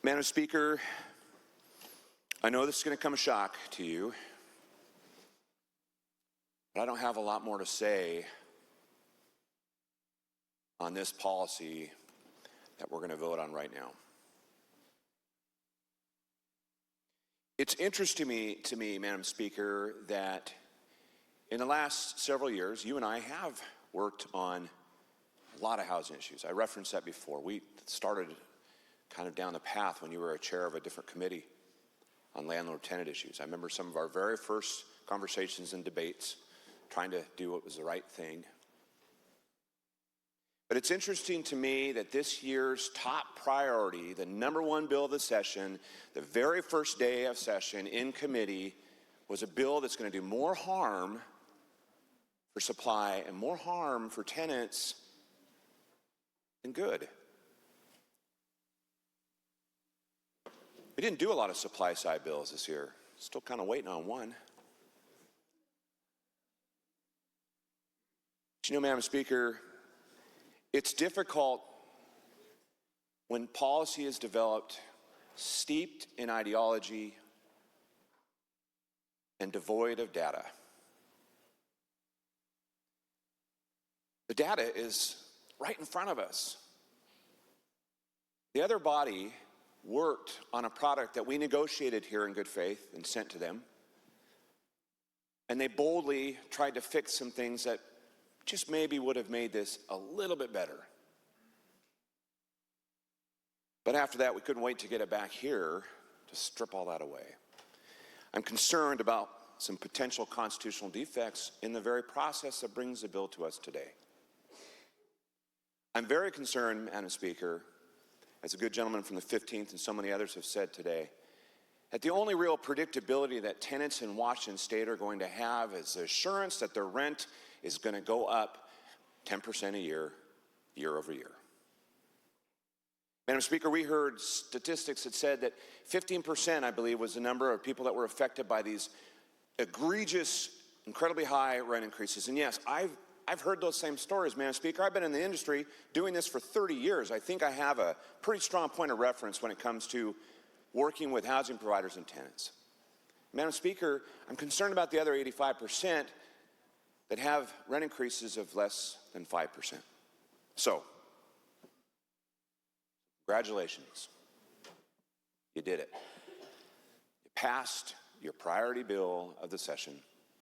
Madam Speaker, I know this is going to come as a shock to you, but I don't have a lot more to say on this policy that we're going to vote on right now. It's interesting to me, Madam Speaker, that in the last several years, you and I have worked on a lot of housing issues. I referenced that before. We started kind of down the path when you were a chair of a different committee on landlord-tenant issues. I remember some of our very first conversations and debates trying to do what was the right thing. But it's interesting to me that this year's top priority, the number one bill of the session, the very first day of session in committee, was a bill that's going to do more harm for supply and more harm for tenants than good. We didn't do a lot of supply side bills this year. Still kind of waiting on one. But you know, Madam Speaker, it's difficult when policy is developed steeped in ideology and devoid of data. The data is right in front of us. The other body worked on a product that we negotiated here in good faith and sent to them. And they boldly tried to fix some things that just maybe would have made this a little bit better. But after that, we couldn't wait to get it back here to strip all that away. I'm concerned about some potential constitutional defects in the very process that brings the bill to us today. I'm very concerned, Madam Speaker, as a good gentleman from the 15th and so many others have said today, that the only real predictability that tenants in Washington State are going to have is the assurance that their rent is going to go up 10% a year, year over year. Madam Speaker, we heard statistics that said that 15%, I believe, was the number of people that were affected by these egregious, incredibly high rent increases. And yes, I've heard those same stories, Madam Speaker. I've been in the industry doing this for 30 years. I think I have a pretty strong point of reference when it comes to working with housing providers and tenants. Madam Speaker, I'm concerned about the other 85% that have rent increases of less than 5%. So, congratulations. You did it. You passed your priority bill of the session.